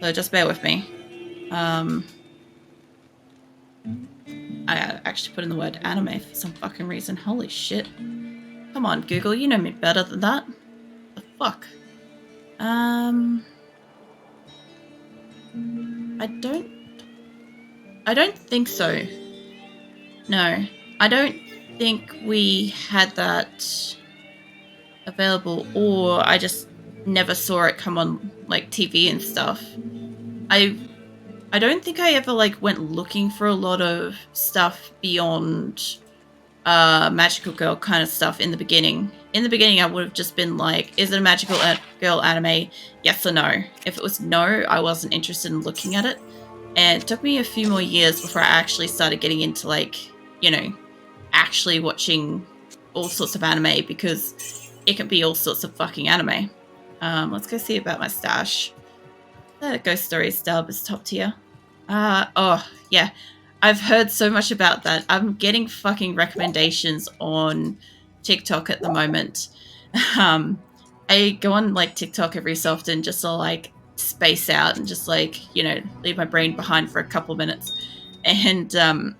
So just bear with me. I actually put in the word anime for some fucking reason. Holy shit. Come on, Google, you know me better than that. The fuck? I don't think so. No. I don't think we had that available, or I just never saw it come on like TV and stuff. I don't think I ever like went looking for a lot of stuff beyond magical girl kind of stuff in the beginning. In the beginning, I would have just been like, is it a magical girl anime? Yes or no. If it was no, I wasn't interested in looking at it. And it took me a few more years before I actually started getting into like, you know, actually watching all sorts of anime, because it can be all sorts of fucking anime. Let's go see about my stash. The Ghost Stories dub is top tier. Oh, yeah. I've heard so much about that. I'm getting fucking recommendations on TikTok at the moment. I go on like TikTok every so often just to like space out and just like, you know, leave my brain behind for a couple minutes. And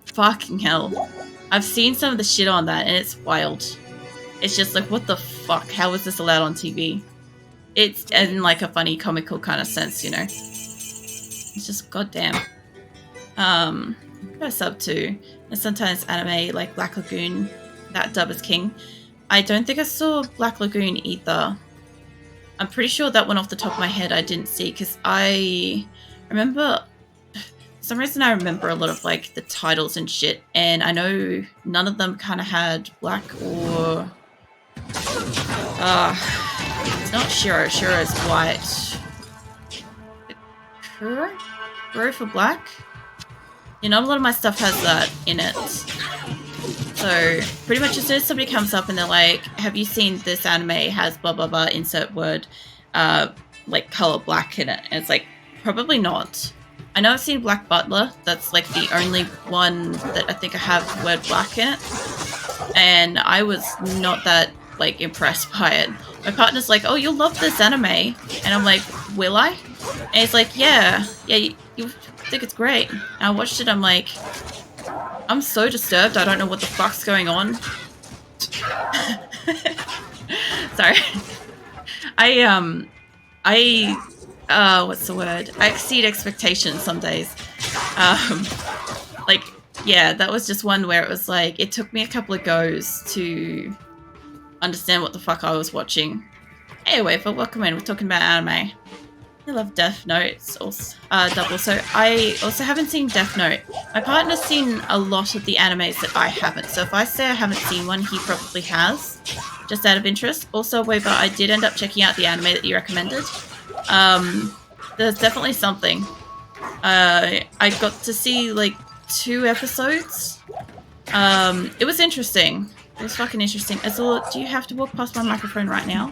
fucking hell. I've seen some of the shit on that and it's wild. It's just like, what the fuck? How is this allowed on TV? It's in like a funny comical kind of sense, you know. It's just goddamn. Got a sub to, and sometimes anime like Black Lagoon, that dub is king. I don't think I saw Black Lagoon either. I'm pretty sure that one off the top of my head I didn't see, because I remember, for some reason I remember a lot of like the titles and shit, and I know none of them kind of had black or it's not Shiro. Shiro is white. Kuro for black? You know, a lot of my stuff has that in it. So, pretty much as soon as somebody comes up and they're like, have you seen this anime has blah blah blah, insert word, like color black in it? And it's like, probably not. I know I've seen Black Butler. That's like the only one that I think I have word black in it. And I was not that like impressed by it. My partner's like, oh, you'll love this anime. And I'm like, will I? And he's like, yeah, you think it's great. And I watched it, I'm like, I'm so disturbed, I don't know what the fuck's going on. Sorry. What's the word? I exceed expectations some days. Like, yeah, that was just one where it was like, it took me a couple of goes to understand what the fuck I was watching. Anyway, but welcome in, we're talking about anime. I love Death Note. Also, double. So I also haven't seen Death Note. My partner's seen a lot of the animes that I haven't. So if I say I haven't seen one, he probably has, just out of interest. Also, Weaver, I did end up checking out the anime that you recommended. There's definitely something. I got to see like 2 episodes. It was interesting. It was fucking interesting. Azula, do you have to walk past my microphone right now?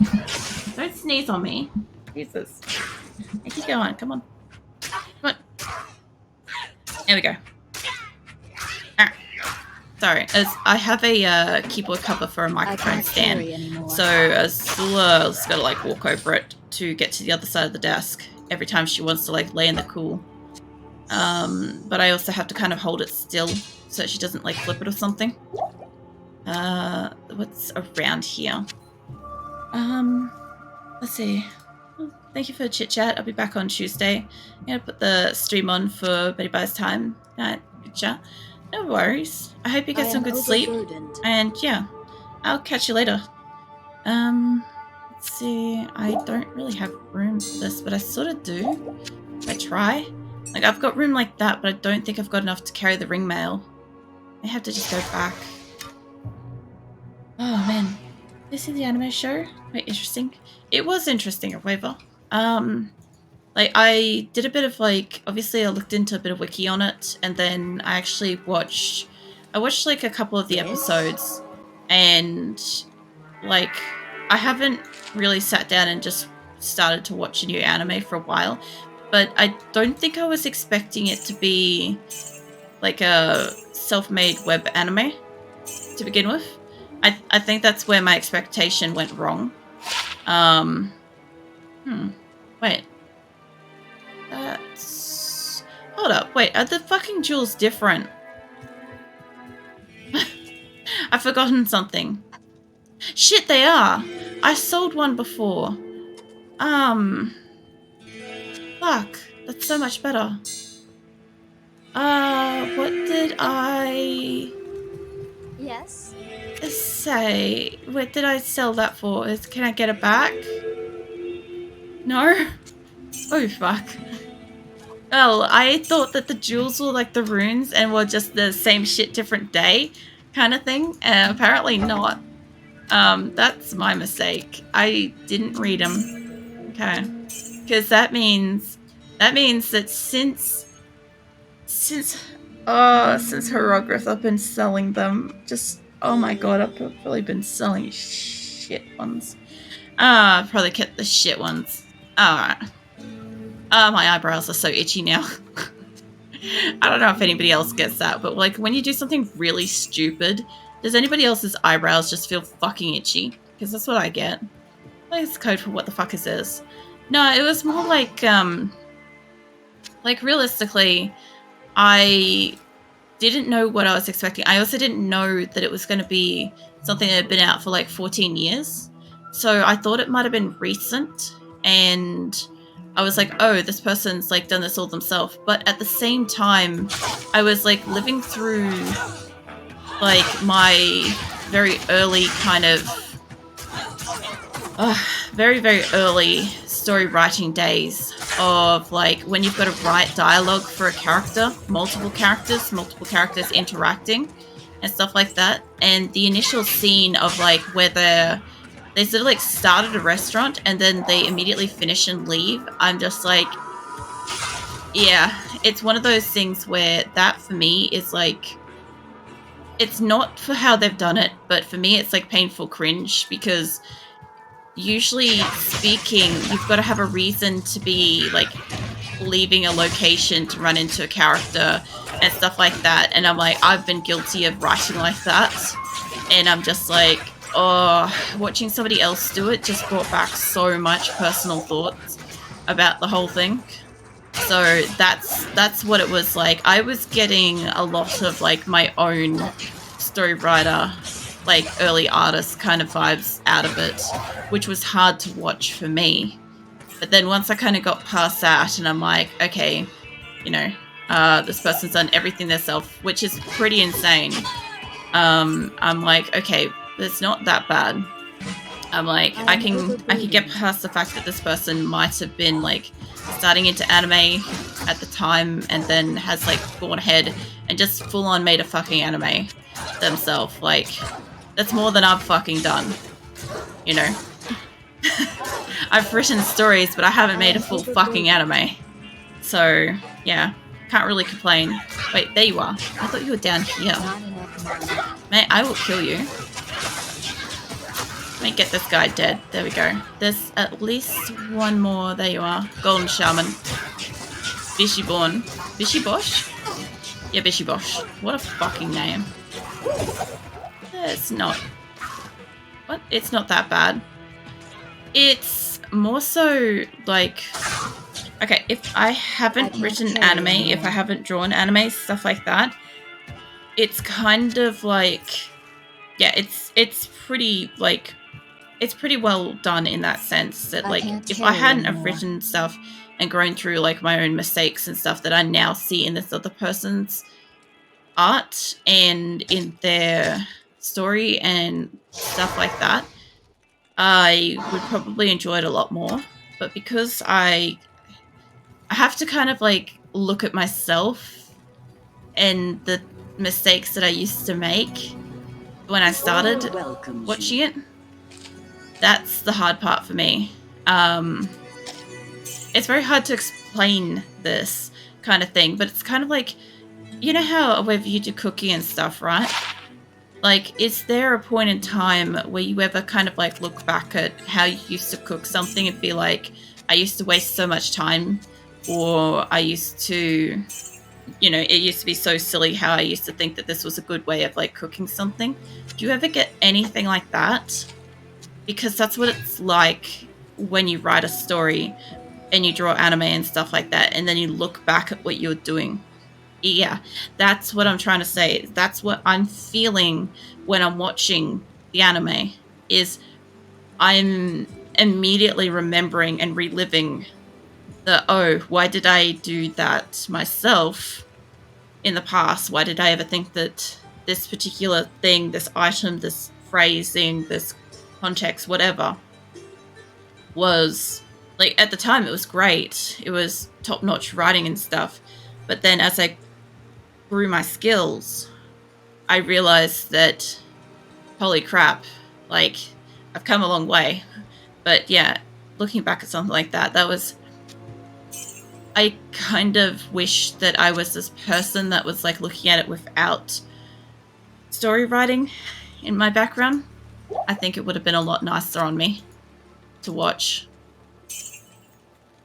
Don't sneeze on me. Jesus. Hey, keep going. Come on. Come on. There we go. Alright. Sorry. As I have a keyboard cover for a microphone stand. So Azula's got to like walk over it to get to the other side of the desk every time she wants to like lay in the cool. But I also have to kind of hold it still so she doesn't like flip it or something. What's around here? Let's see. Thank you for the chit chat. I'll be back on Tuesday. I'm gonna put the stream on for Betty Buy's time. Good chat. No worries. I hope you get some good sleep. And yeah, I'll catch you later. Let's see. I don't really have room for this, but I sort of do. If I try. Like, I've got room like that, but I don't think I've got enough to carry the ring mail. I have to just go back. Oh man. This is the anime show? Wait, interesting. It was interesting, however. Like, I did a bit of, like, obviously I looked into a bit of wiki on it, and then I actually watched, like, a couple of the episodes, and, like, I haven't really sat down and just started to watch a new anime for a while, but I don't think I was expecting it to be, like, a self-made web anime to begin with. I think that's where my expectation went wrong. Wait. up. Wait, are the fucking jewels different? I've forgotten something. Shit, they are. I sold one before. Fuck. That's so much better. What did I... Yes? say? What did I sell that for? Can I get it back? No? Oh, fuck. Well, I thought that the jewels were like the runes and were just the same shit, different day kind of thing. Apparently not. That's my mistake. I didn't read them. Okay. Because that means that since Hieroglyph, I've been selling them. Just, oh my god, I've probably been selling shit ones. I've probably kept the shit ones. Alright. My eyebrows are so itchy now. I don't know if anybody else gets that, but like when you do something really stupid, does anybody else's eyebrows just feel fucking itchy? Because that's what I get. Like it's code for what the fuck is this. No, it was more like realistically, I didn't know what I was expecting. I also didn't know that it was going to be something that had been out for like 14 years. So I thought it might have been recent, and I was like, oh, this person's like done this all themselves. But at the same time, I was like living through like my very early kind of very, very early story writing days of like when you've got to write dialogue for a character, multiple characters interacting and stuff like that. And the initial scene of like where they sort of like start at a restaurant and then they immediately finish and leave. I'm just like, yeah, it's one of those things where that for me is like, it's not for how they've done it, but for me it's like painful cringe, because usually speaking, you've got to have a reason to be like leaving a location to run into a character and stuff like that. And I'm like, I've been guilty of writing like that. And I'm just like, oh, watching somebody else do it just brought back so much personal thoughts about the whole thing. So that's what it was like. I was getting a lot of like my own story writer, like early artist kind of vibes out of it, which was hard to watch for me. But then once I kind of got past that and I'm like, okay, you know, this person's done everything themselves, which is pretty insane. I'm like, okay, it's not that bad. I'm like, I can get past the fact that this person might have been like starting into anime at the time and then has like gone ahead and just full on made a fucking anime themselves. Like, that's more than I've fucking done, you know. I've written stories, but I haven't made a full fucking anime. So, yeah, can't really complain. Wait, there you are. I thought you were down here. Mate, I will kill you. Let me get this guy dead. There we go. There's at least one more. There you are. Golden Shaman. Bishiborn. Bishibosh? Yeah, Bishibosh. What a fucking name. It's not... What? It's not that bad. It's more so like... Okay, if I haven't written anime, if I haven't drawn anime, stuff like that, it's kind of like... Yeah, it's pretty, like... It's pretty well done in that sense that, like, if I hadn't have written stuff and grown through, like, my own mistakes and stuff that I now see in this other person's art and in their story and stuff like that, I would probably enjoy it a lot more. But because I have to kind of, like, look at myself and the mistakes that I used to make when I started watching it, that's the hard part for me. It's very hard to explain this kind of thing, but it's kind of like, you know how whenever you do cooking and stuff, right? Like, is there a point in time where you ever kind of like look back at how you used to cook something and be like, I used to waste so much time, or I used to, you know, it used to be so silly how I used to think that this was a good way of like cooking something? Do you ever get anything like that? Because that's what it's like when you write a story. and you draw anime and stuff like that, and then you look back at what you're doing. Yeah, that's what I'm trying to say. That's what I'm feeling when I'm watching the anime, is I'm immediately remembering and reliving the, oh, why did I do that myself in the past? Why did I ever think that this particular thing, this item, this phrasing, this context, whatever, was like, at the time it was great. It was top-notch writing and stuff. But then as I grew my skills, I realized that, holy crap, like, I've come a long way. But yeah, looking back at something like that, that was, I kind of wish that I was this person that was like looking at it without story writing in my background. I think it would have been a lot nicer on me to watch.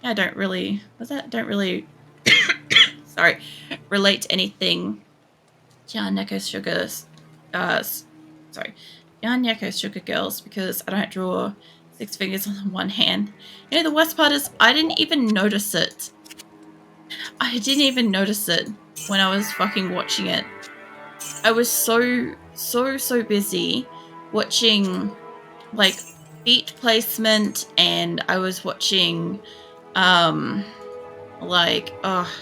Yeah, I don't really sorry, relate to anything John Neko Sugar's John Neko Sugar Girls, because I don't draw six fingers on one hand. You know, the worst part is I didn't even notice it. I didn't even notice it when I was fucking watching it. I was so busy watching like feet placement, and I was watching like, oh,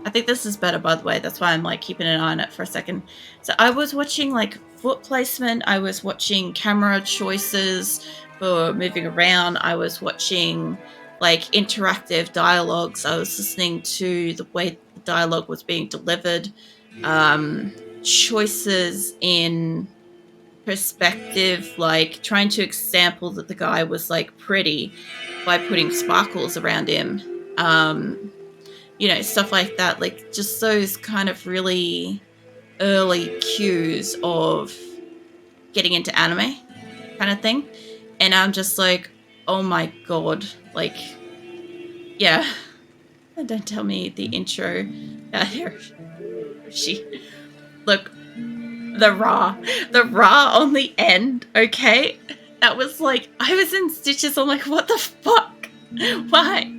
I think this is better, by the way. That's why I'm like keeping an eye on it for a second. So I was watching like foot placement. I was watching camera choices for moving around. I was watching like interactive dialogues. I was listening to the way the dialogue was being delivered. Choices in perspective, like trying to example that the guy was like pretty by putting sparkles around him. You know, stuff like that, like just those kind of really early cues of getting into anime kind of thing. And I'm just like, oh my god, like, yeah. Don't tell me the intro. She, look, the Ra on the end, okay? That was like, I was in stitches. I'm like, what the fuck? Why?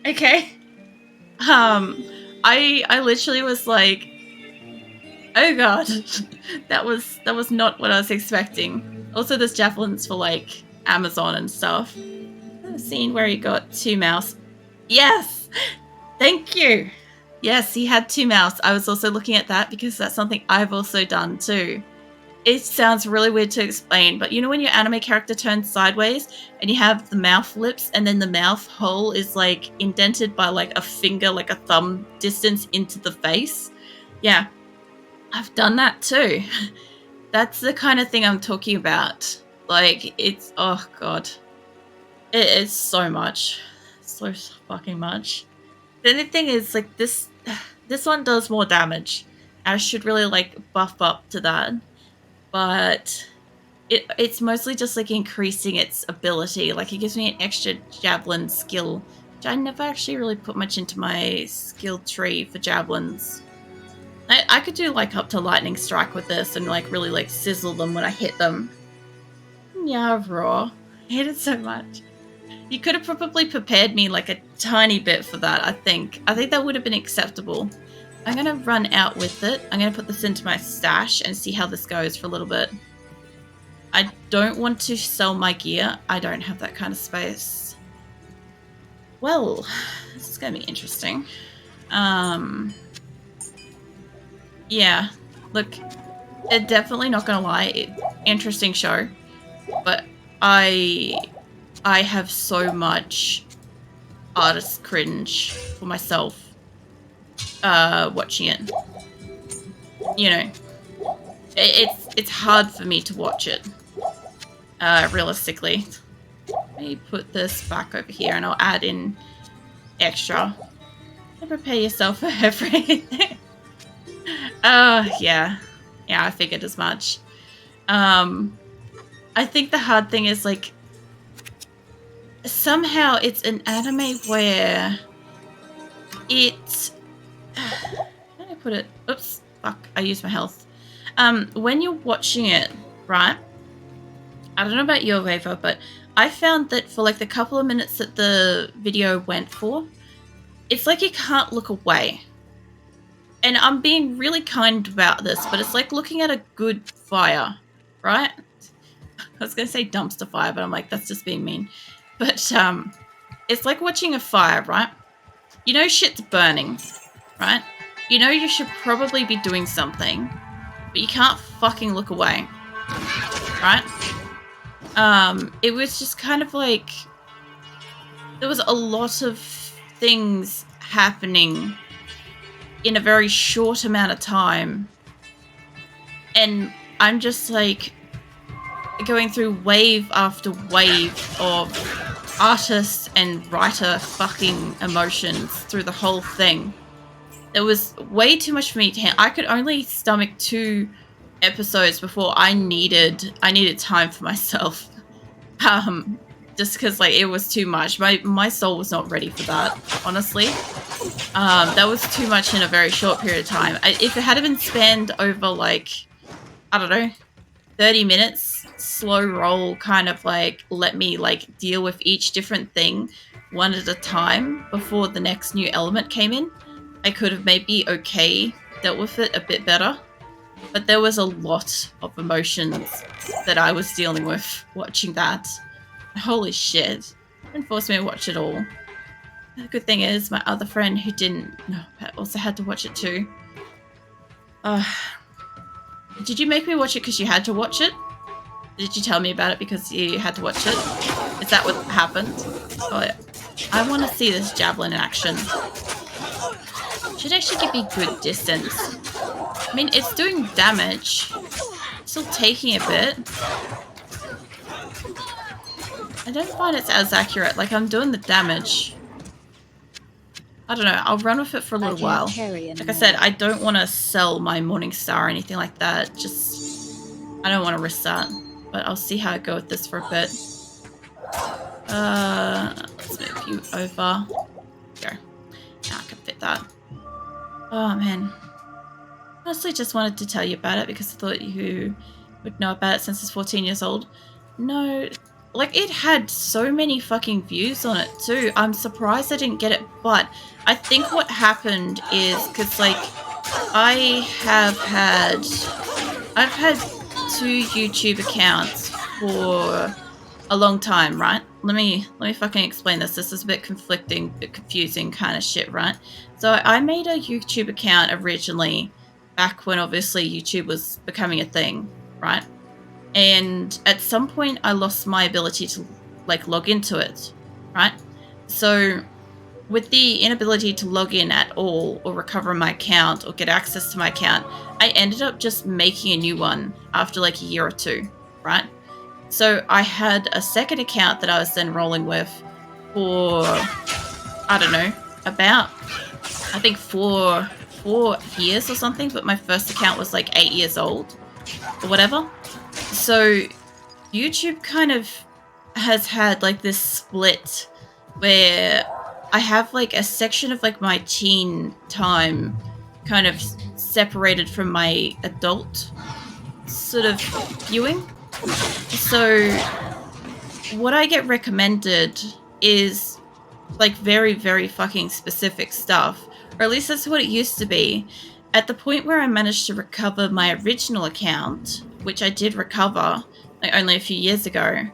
Okay. I literally was like, oh god, that was not what I was expecting. Also, there's javelins for like Amazon and stuff. The scene where he got two mouse. Yes, thank you. Yes, he had two mouths. I was also looking at that because that's something I've also done too. It sounds really weird to explain, but you know when your anime character turns sideways and you have the mouth lips, and then the mouth hole is like indented by like a finger, like a thumb distance into the face? Yeah, I've done that too. That's the kind of thing I'm talking about. Like, it's, oh god. It is so much. So fucking much. The only thing is, like, this one does more damage. I should really, like, buff up to that. But it's mostly just, like, increasing its ability. Like, it gives me an extra javelin skill, which I never actually really put much into my skill tree for javelins. I could do, like, up to lightning strike with this and, like, really, like, sizzle them when I hit them. Yeah, raw. I hate it so much. You could have probably prepared me, like, a tiny bit for that, I think. I think that would have been acceptable. I'm going to run out with it. I'm going to put this into my stash and see how this goes for a little bit. I don't want to sell my gear. I don't have that kind of space. Well, this is going to be interesting. Yeah, look, definitely not going to lie. Interesting show. But I have so much artist cringe for myself watching it. You know, it's hard for me to watch it realistically. Let me put this back over here and I'll add in extra. Prepare yourself for everything. Yeah, I figured as much. I think the hard thing is, like, somehow it's an anime where it... How do I put it? Oops, fuck, I used my health. When you're watching it, right? I don't know about your Waiver, but I found that for like the couple of minutes that the video went for, it's like you can't look away. And I'm being really kind about this, but it's like looking at a good fire, right? I was going to say dumpster fire, but I'm like, that's just being mean. But it's like watching a fire, right? You know shit's burning, right? You know you should probably be doing something, but you can't fucking look away, right? It was just kind of like there was a lot of things happening in a very short amount of time, and I'm just like going through wave after wave of artist and writer fucking emotions through the whole thing. There was way too much for me to handle. I could only stomach 2 episodes before I needed time for myself. Just because like it was too much. My soul was not ready for that, honestly. That was too much in a very short period of time. If it had been spanned over like, I don't know, 30 minutes, slow roll, kind of like let me like deal with each different thing one at a time before the next new element came in, I could have maybe dealt with it a bit better. But there was a lot of emotions that I was dealing with watching that. Holy shit. Didn't force me to watch it all. The good thing is my other friend who didn't also had to watch it too. Did you make me watch it because you had to watch it? Did you tell me about it because you had to watch it? Is that what happened? Oh, yeah. I want to see this javelin in action. Should actually give me good distance. I mean, it's doing damage. Still taking a bit. I don't find it's as accurate. Like, I'm doing the damage. I don't know. I'll run with it for a little while. Like I said, I don't want to sell my Morning Star or anything like that. I don't want to risk that. But I'll see how I go with this for a bit. Let's move you over. Go. Now I can fit that. Oh, man. Honestly, just wanted to tell you about it because I thought you would know about it since it's 14 years old. No, like, it had so many fucking views on it, too. I'm surprised I didn't get it, but I think what happened is, because, like, I've had 2 YouTube accounts for a long time, right? Let me fucking explain this. This is a bit conflicting, a bit confusing kind of shit, right? So I made a YouTube account originally back when obviously YouTube was becoming a thing, right? And at some point I lost my ability to like log into it, right? So with the inability to log in at all or recover my account or get access to my account, I ended up just making a new one after like a year or 2, right? So I had a second account that I was then rolling with for, I don't know, about, I think 4 years or something, but my first account was like 8 years old or whatever. So YouTube kind of has had like this split where I have like a section of like my teen time kind of separated from my adult sort of viewing. So what I get recommended is like very, very fucking specific stuff, or at least that's what it used to be. At the point where I managed to recover my original account, which I did recover like only a few years ago,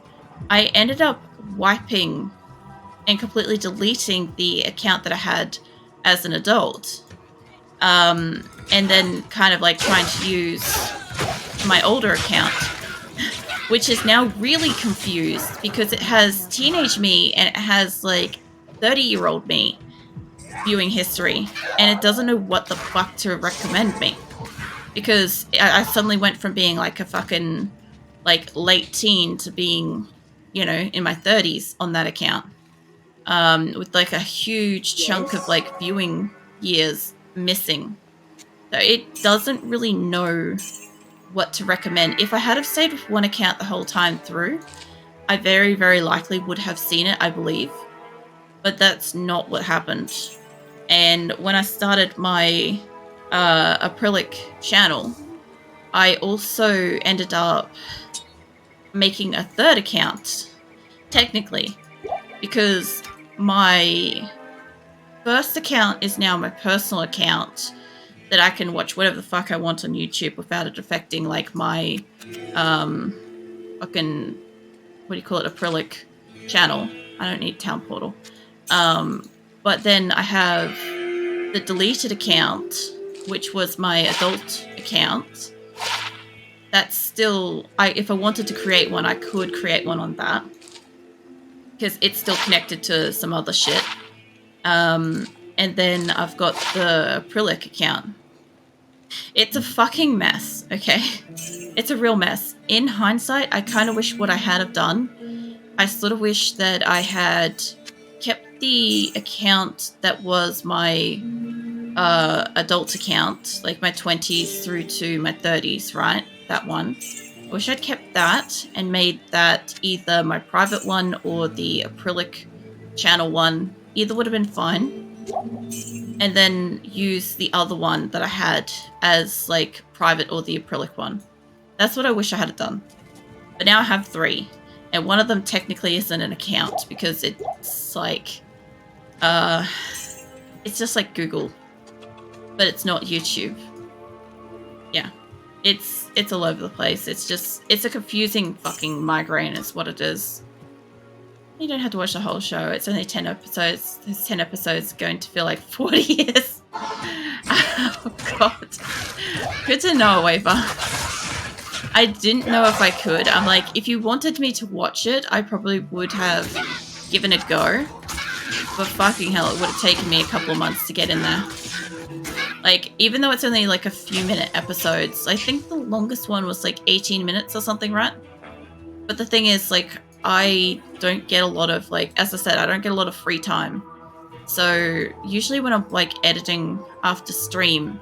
I ended up wiping and completely deleting the account that I had as an adult. And then kind of like trying to use my older account, which is now really confused because it has teenage me and it has like 30-year-old me viewing history, and it doesn't know what the fuck to recommend me because I suddenly went from being like a fucking like late teen to being, you know, in my 30s on that account, with like a huge chunk of like viewing years missing. So it doesn't really know what to recommend. If I had have stayed with one account the whole time through, I very, very likely would have seen it, I believe. But that's not what happened. And when I started my acrylic channel, I also ended up making a third account. technically, because my first account is now my personal account that I can watch whatever the fuck I want on YouTube without it affecting like my fucking, what do you call it, acrylic channel. I don't need Town Portal. But then I have the deleted account, which was my adult account. That's still, if I wanted to create one, I could create one on that because it's still connected to some other shit. And then I've got the acrylic account. It's a fucking mess, okay? It's a real mess. In hindsight, I kind of wish what I had have done. I sort of wish that I had kept the account that was my adult account, like my 20s through to my 30s, right? That one. I wish I'd kept that and made that either my private one or the acrylic channel one. Either would have been fine. And then use the other one that I had as like private or the acrylic one. That's what I wish I had done. But now I have 3. And one of them technically isn't an account because it's like, it's just like Google, but it's not YouTube. Yeah, it's all over the place. It's a confusing fucking migraine is what it is. You don't have to watch the whole show. It's only 10 episodes. Those 10 episodes are going to feel like 40 years. Oh, God. Good to know, Waver. I didn't know if I could. I'm like, if you wanted me to watch it, I probably would have given it a go. But fucking hell, it would have taken me a couple of months to get in there. Like, even though it's only like a few minute episodes, I think the longest one was like 18 minutes or something, right? But the thing is, like, I don't get a lot of, like, as I said, I don't get a lot of free time. So usually when I'm like editing after stream,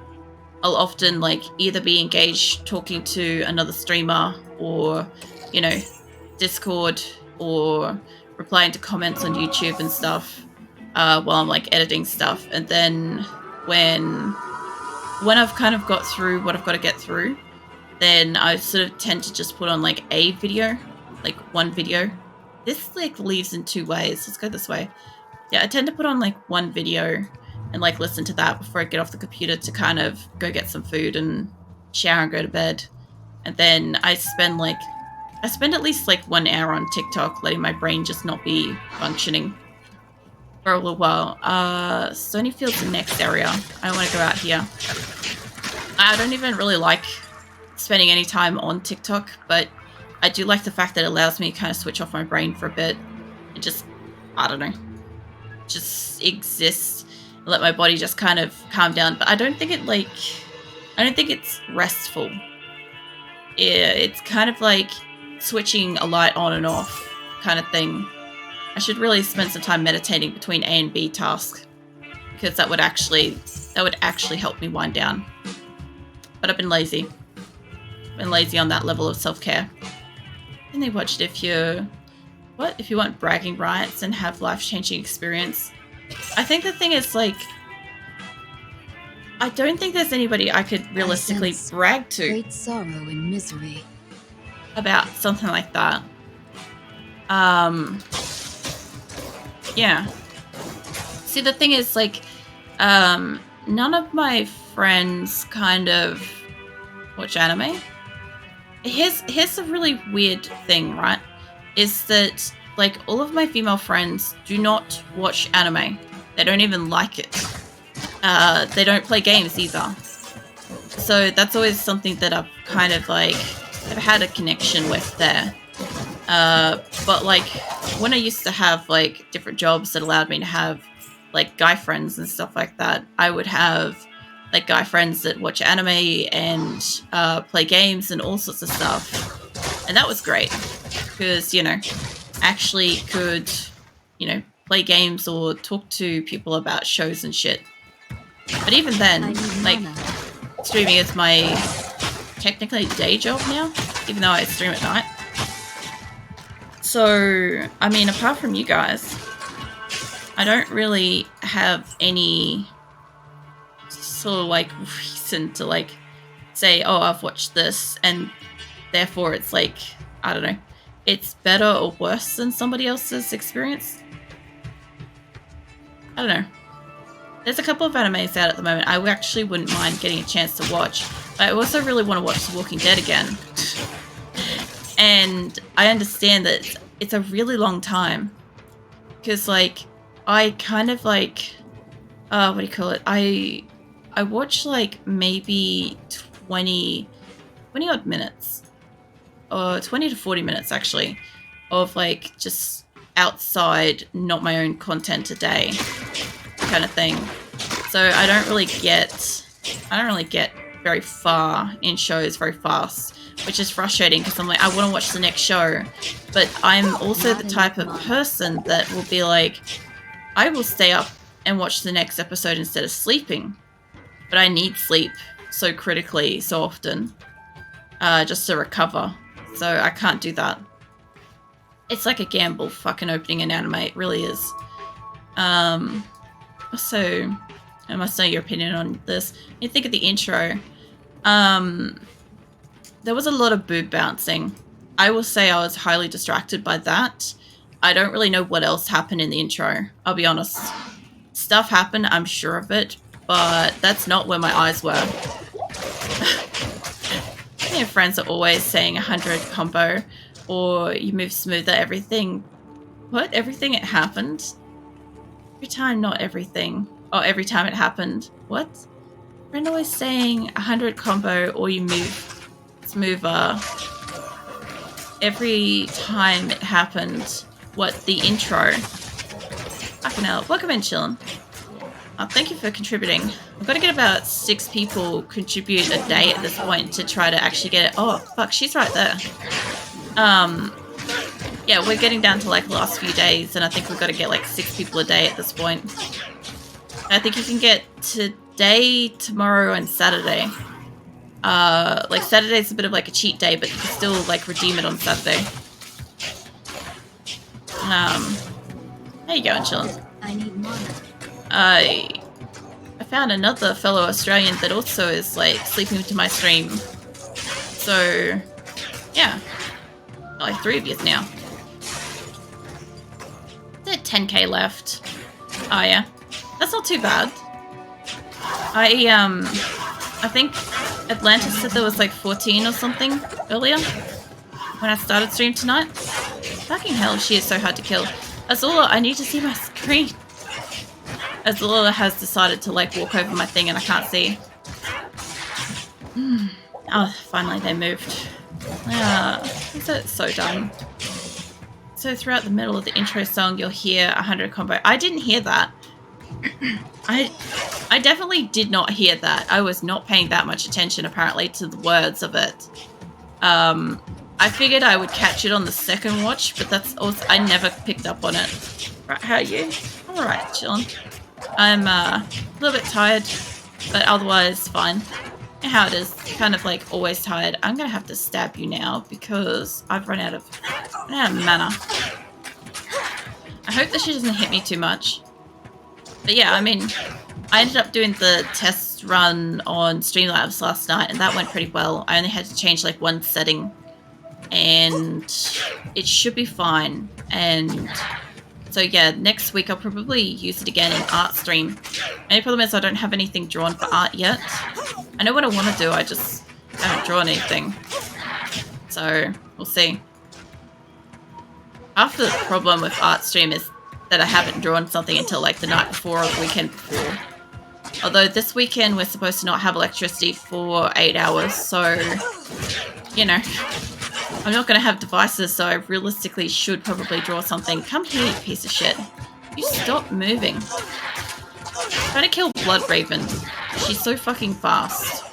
I'll often like either be engaged talking to another streamer or, you know, Discord or replying to comments on YouTube and stuff while I'm like editing stuff. And then when I've kind of got through what I've got to get through, then I sort of tend to just put on like a video, like one video. This like leaves in 2 ways. Let's go this way. Yeah, I tend to put on like one video and like listen to that before I get off the computer to kind of go get some food and shower and go to bed. And then I spend at least like 1 hour on TikTok, letting my brain just not be functioning for a little while. Stonyfield's the next area. I want to go out here. I don't even really like spending any time on TikTok, but I do like the fact that it allows me to kind of switch off my brain for a bit and just, I don't know, just exist and let my body just kind of calm down. But I don't think it's restful. Yeah, it's kind of like switching a light on and off kind of thing. I should really spend some time meditating between A and B tasks because that would actually help me wind down. But I've been lazy. Been lazy on that level of self-care. And they watched if you want bragging rights and have life-changing experience. I think the thing is, like, I don't think there's anybody I could realistically brag to. Great sorrow and misery. About something like that. Yeah. See, the thing is, like, none of my friends kind of watch anime. Here's a really weird thing, right? Is that, like, all of my female friends do not watch anime. They don't even like it. They don't play games either. So that's always something that I've kind of, like, I've had a connection with there. But, like, when I used to have, like, different jobs that allowed me to have, like, guy friends and stuff like that, I would have, like, guy friends that watch anime and play games and all sorts of stuff. And that was great because, you know, actually could, you know, play games or talk to people about shows and shit. But even then, like, streaming is my technically day job now, even though I stream at night. So, I mean, apart from you guys, I don't really have any sort of, like, reason to, like, say, oh, I've watched this, and therefore it's, like, I don't know, it's better or worse than somebody else's experience. I don't know. There's a couple of animes out at the moment I actually wouldn't mind getting a chance to watch. But I also really want to watch The Walking Dead again. And I understand that it's a really long time. Because, like, I kind of, like... what do you call it? I watch, like, maybe 20 odd minutes. Or 20 to 40 minutes, actually. Of, like, just outside, not my own content a day kind of thing. So I don't really get very far in shows very fast, which is frustrating because I'm like, I want to watch the next show, but I'm also the type of person that will be like, I will stay up and watch the next episode instead of sleeping, but I need sleep so critically so often just to recover, so I can't do that. It's like a gamble fucking opening an anime, it really is. So I must know your opinion on this. When you think of the intro, there was a lot of boob bouncing. I will say I was highly distracted by that. I don't really know what else happened in the intro, I'll be honest. Stuff happened, I'm sure of it, but that's not where my eyes were. You know, friends are always saying 100 combo, or you move smoother, everything. What? Everything it happened? Every time, not everything. Oh, every time it happened. What? Friend always saying 100 combo or you move smoother. Every time it happened. What? The intro. Fucking hell. Welcome in, chillin'. Oh, thank you for contributing. I've got to get about 6 people contribute a day at this point to try to actually get it. Oh, fuck, she's right there. Yeah, we're getting down to like the last few days, and I think we've got to get like 6 people a day at this point. I think you can get today, tomorrow, and Saturday. Like Saturday's a bit of like a cheat day, but you can still like redeem it on Saturday. How you going, chillin'? I need more. I found another fellow Australian that also is like sleeping to my stream. So, yeah. Like 3 of you now. There's 10k left. Oh yeah. That's not too bad. I think Atlantis said there was like 14 or something earlier when I started stream tonight. Fucking hell, she is so hard to kill. Azula, I need to see my screen. Azula has decided to like walk over my thing and I can't see. Oh, finally they moved. That's so dumb. So throughout the middle of the intro song, you'll hear 100 combo. I didn't hear that. I definitely did not hear that. I was not paying that much attention, apparently, to the words of it. I figured I would catch it on the second watch, but that's also... I never picked up on it. Right, how are you? I'm alright, chillin'. I'm a little bit tired, but otherwise fine. How it is, kind of like always tired. I'm gonna have to stab you now because I've run out of mana. I hope that she doesn't hit me too much. But yeah, I mean, I ended up doing the test run on Streamlabs last night and that went pretty well. I only had to change like one setting and it should be fine. And so yeah, next week I'll probably use it again in art stream. Only problem is I don't have anything drawn for art yet. I know what I want to do, I just haven't drawn anything. So, we'll see. Half the problem with art stream is that I haven't drawn something until like the night before or the weekend before. Although this weekend we're supposed to not have electricity for 8 hours, so, you know, I'm not going to have devices, so I realistically should probably draw something. Come here, you piece of shit. You stop moving. Trying to kill Blood Raven. She's so fucking fast.